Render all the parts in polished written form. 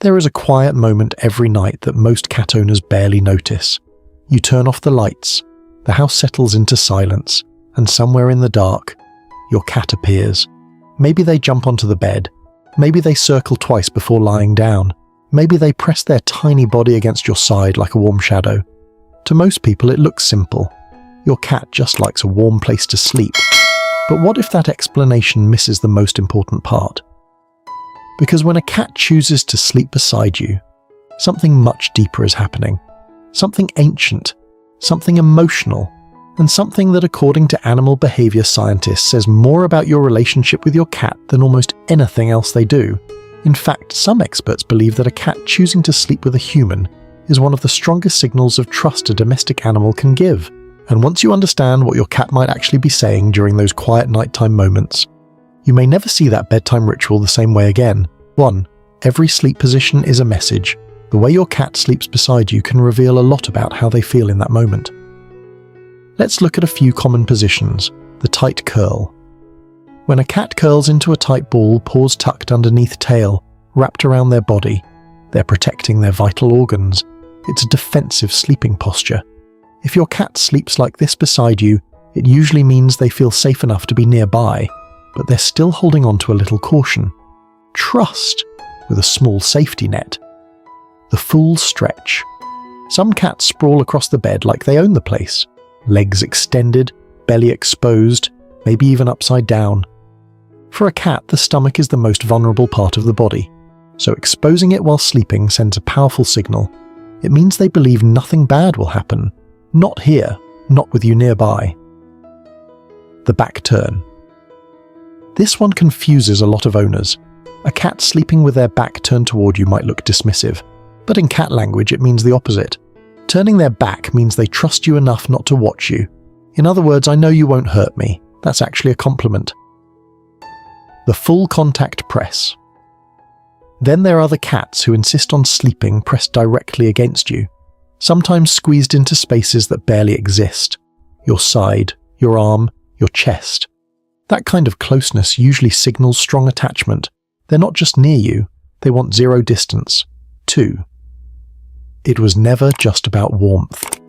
There is a quiet moment every night that most cat owners barely notice. You turn off the lights, the house settles into silence, and somewhere in the dark, your cat appears. Maybe they jump onto the bed. Maybe they circle twice before lying down. Maybe they press their tiny body against your side like a warm shadow. To most people, it looks simple. Your cat just likes a warm place to sleep. But what if that explanation misses the most important part? Because when a cat chooses to sleep beside you, something much deeper is happening. Something ancient, something emotional, and something that, according to animal behavior scientists, says more about your relationship with your cat than almost anything else they do. In fact, some experts believe that a cat choosing to sleep with a human is one of the strongest signals of trust a domestic animal can give. And once you understand what your cat might actually be saying during those quiet nighttime moments, you may never see that bedtime ritual the same way again. 1. Every sleep position is a message. The way your cat sleeps beside you can reveal a lot about how they feel in that moment. Let's look at a few common positions. The tight curl. When a cat curls into a tight ball, paws tucked underneath tail, wrapped around their body, they're protecting their vital organs. It's a defensive sleeping posture. If your cat sleeps like this beside you, it usually means they feel safe enough to be nearby, but they're still holding on to a little caution. Trust, with a small safety net. The full stretch. Some cats sprawl across the bed like they own the place. Legs extended, belly exposed, maybe even upside down. For a cat, the stomach is the most vulnerable part of the body, so exposing it while sleeping sends a powerful signal. It means they believe nothing bad will happen. Not here, not with you nearby. The back turn. This one confuses a lot of owners. A cat sleeping with their back turned toward you might look dismissive, but in cat language it means the opposite. Turning their back means they trust you enough not to watch you. In other words, I know you won't hurt me. That's actually a compliment. The full contact press. Then there are the cats who insist on sleeping pressed directly against you, sometimes squeezed into spaces that barely exist. Your side, your arm, your chest. That kind of closeness usually signals strong attachment. They're not just near you, they want zero distance. 2. It was never just about warmth.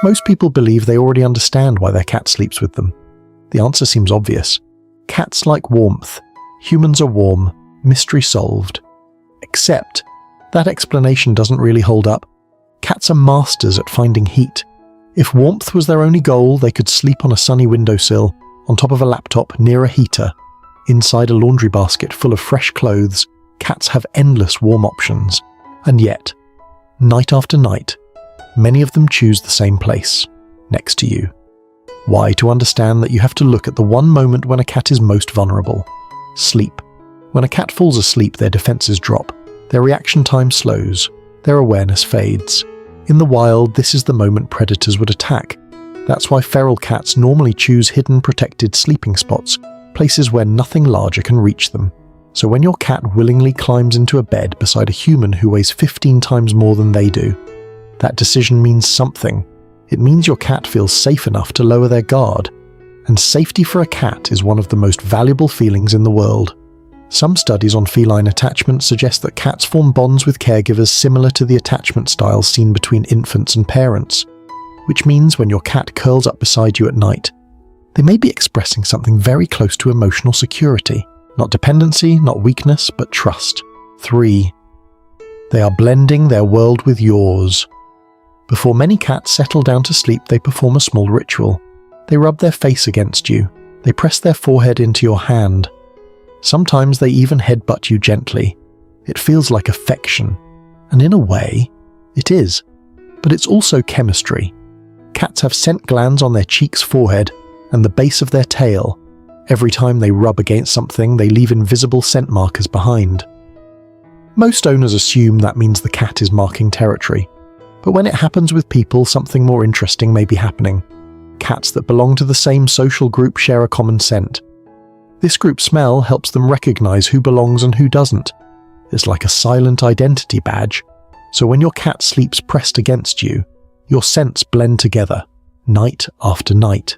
Most people believe they already understand why their cat sleeps with them. The answer seems obvious. Cats like warmth. Humans are warm. Mystery solved. Except, that explanation doesn't really hold up. Cats are masters at finding heat. If warmth was their only goal, they could sleep on a sunny windowsill, on top of a laptop near a heater. Inside a laundry basket full of fresh clothes, cats have endless warm options. And yet, night after night, many of them choose the same place, next to you. Why? To understand that you have to look at the one moment when a cat is most vulnerable. Sleep. When a cat falls asleep, their defenses drop. Their reaction time slows. Their awareness fades. In the wild, this is the moment predators would attack. That's why feral cats normally choose hidden, protected sleeping spots, places where nothing larger can reach them. So when your cat willingly climbs into a bed beside a human who weighs 15 times more than they do, that decision means something. It means your cat feels safe enough to lower their guard. And safety for a cat is one of the most valuable feelings in the world. Some studies on feline attachment suggest that cats form bonds with caregivers similar to the attachment styles seen between infants and parents, which means when your cat curls up beside you at night, they may be expressing something very close to emotional security. Not dependency, not weakness, but trust. 3. They are blending their world with yours. Before many cats settle down to sleep, they perform a small ritual. They rub their face against you. They press their forehead into your hand. Sometimes they even headbutt you gently. It feels like affection. And in a way, it is. But it's also chemistry. Cats have scent glands on their cheeks, forehead, and the base of their tail. Every time they rub against something, they leave invisible scent markers behind. Most owners assume that means the cat is marking territory. But when it happens with people, something more interesting may be happening. Cats that belong to the same social group share a common scent. This group smell helps them recognize who belongs and who doesn't. It's like a silent identity badge. So when your cat sleeps pressed against you, your scents blend together, night after night.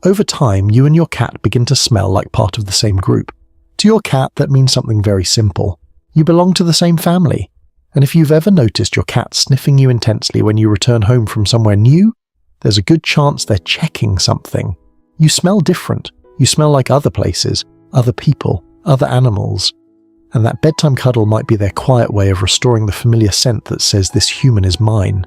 Over time, you and your cat begin to smell like part of the same group. To your cat, that means something very simple. You belong to the same family. And if you've ever noticed your cat sniffing you intensely when you return home from somewhere new, there's a good chance they're checking something. You smell different. You smell like other places, other people, other animals. And that bedtime cuddle might be their quiet way of restoring the familiar scent that says this human is mine.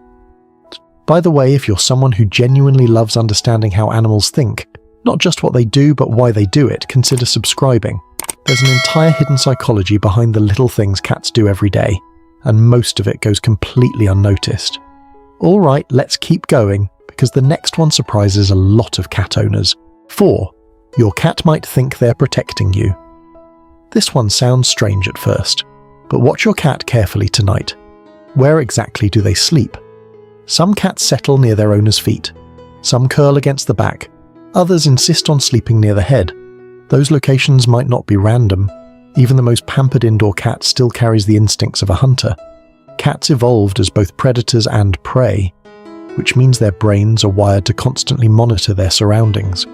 By the way, if you're someone who genuinely loves understanding how animals think, not just what they do but why they do it, consider subscribing. There's an entire hidden psychology behind the little things cats do every day, and most of it goes completely unnoticed. Alright, let's keep going, because the next one surprises a lot of cat owners. 4. Your cat might think they're protecting you. This one sounds strange at first, but watch your cat carefully tonight. Where exactly do they sleep? Some cats settle near their owner's feet. Some curl against the back. Others insist on sleeping near the head. Those locations might not be random. Even the most pampered indoor cat still carries the instincts of a hunter. Cats evolved as both predators and prey, which means their brains are wired to constantly monitor their surroundings.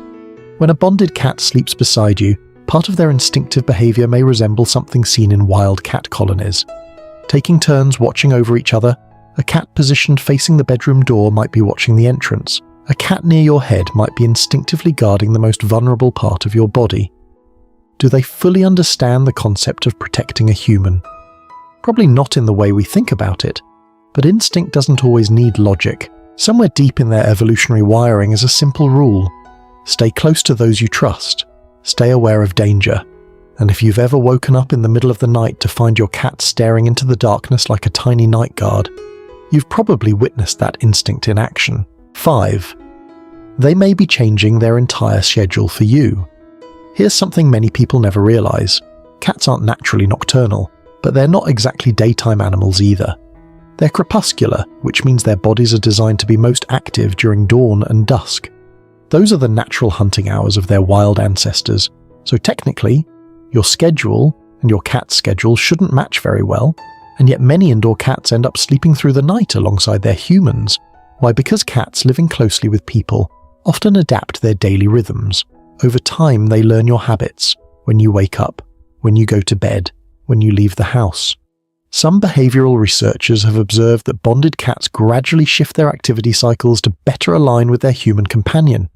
When a bonded cat sleeps beside you, part of their instinctive behavior may resemble something seen in wild cat colonies. Taking turns watching over each other, a cat positioned facing the bedroom door might be watching the entrance. A cat near your head might be instinctively guarding the most vulnerable part of your body. Do they fully understand the concept of protecting a human? Probably not in the way we think about it, but instinct doesn't always need logic. Somewhere deep in their evolutionary wiring is a simple rule. Stay close to those you trust. Stay aware of danger. And if you've ever woken up in the middle of the night to find your cat staring into the darkness like a tiny night guard, you've probably witnessed that instinct in action. 5. They may be changing their entire schedule for you. Here's something many people never realize. Cats aren't naturally nocturnal, but they're not exactly daytime animals either. They're crepuscular, which means their bodies are designed to be most active during dawn and dusk. Those are the natural hunting hours of their wild ancestors, so technically, your schedule and your cat's schedule shouldn't match very well, and yet many indoor cats end up sleeping through the night alongside their humans. Why? Because cats living closely with people often adapt their daily rhythms. Over time, they learn your habits, when you wake up, when you go to bed, when you leave the house. Some behavioral researchers have observed that bonded cats gradually shift their activity cycles to better align with their human companion.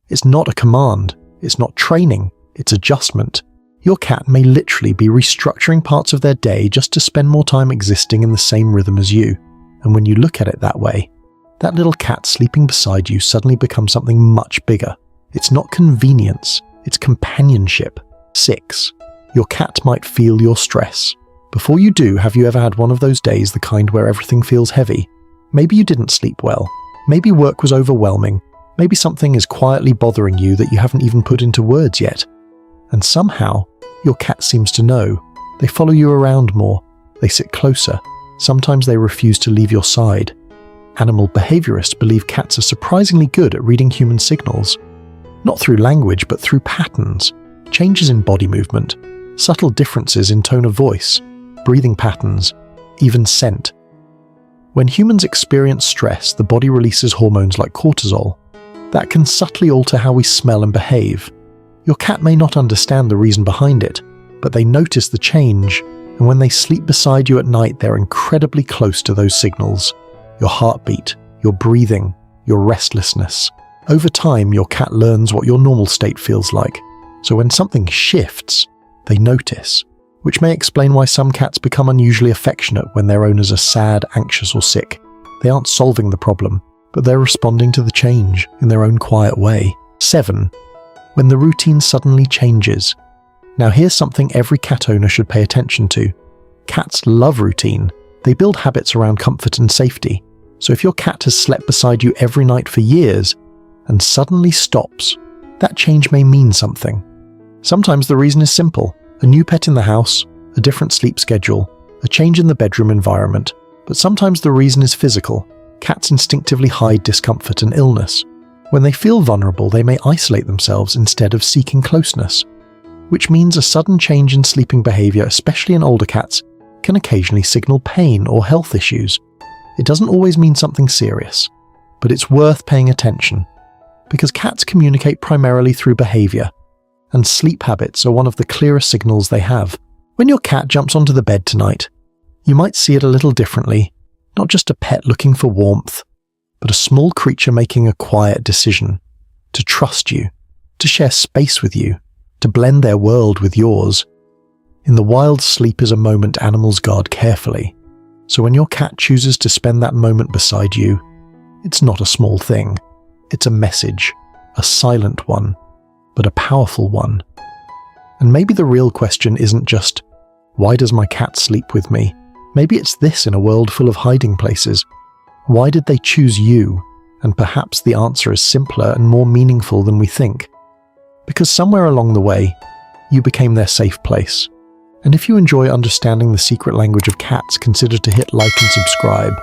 It's not a command, it's not training, it's adjustment. Your cat may literally be restructuring parts of their day just to spend more time existing in the same rhythm as you. And when you look at it that way, that little cat sleeping beside you suddenly becomes something much bigger. It's not convenience, it's companionship. 6. Your cat might feel your stress. Before you do, have you ever had one of those days, the kind where everything feels heavy? Maybe you didn't sleep well. Maybe work was overwhelming. Maybe something is quietly bothering you that you haven't even put into words yet. And somehow, your cat seems to know. They follow you around more. They sit closer. Sometimes they refuse to leave your side. Animal behaviorists believe cats are surprisingly good at reading human signals. Not through language, but through patterns, changes in body movement, subtle differences in tone of voice, breathing patterns, even scent. When humans experience stress, the body releases hormones like cortisol. That can subtly alter how we smell and behave. Your cat may not understand the reason behind it, but they notice the change, and when they sleep beside you at night, they're incredibly close to those signals. Your heartbeat, your breathing, your restlessness. Over time, your cat learns what your normal state feels like, so when something shifts, they notice, which may explain why some cats become unusually affectionate when their owners are sad, anxious, or sick. They aren't solving the problem, but they're responding to the change in their own quiet way. 7. When the routine suddenly changes. Now here's something every cat owner should pay attention to. Cats love routine. They build habits around comfort and safety. So if your cat has slept beside you every night for years and suddenly stops, that change may mean something. Sometimes the reason is simple. A new pet in the house, a different sleep schedule, a change in the bedroom environment. But sometimes the reason is physical. Cats instinctively hide discomfort and illness. When they feel vulnerable, they may isolate themselves instead of seeking closeness, which means a sudden change in sleeping behavior, especially in older cats, can occasionally signal pain or health issues. It doesn't always mean something serious, but it's worth paying attention, because cats communicate primarily through behavior, and sleep habits are one of the clearest signals they have. When your cat jumps onto the bed tonight, you might see it a little differently, not just a pet looking for warmth, but a small creature making a quiet decision to trust you, to share space with you, to blend their world with yours. In the wild, sleep is a moment animals guard carefully, so when your cat chooses to spend that moment beside you, it's not a small thing. It's a message, a silent one, but a powerful one. And maybe the real question isn't just, why does my cat sleep with me? Maybe it's this: in a world full of hiding places, why did they choose you? And perhaps the answer is simpler and more meaningful than we think. Because somewhere along the way, you became their safe place. And if you enjoy understanding the secret language of cats, consider to hit like and subscribe.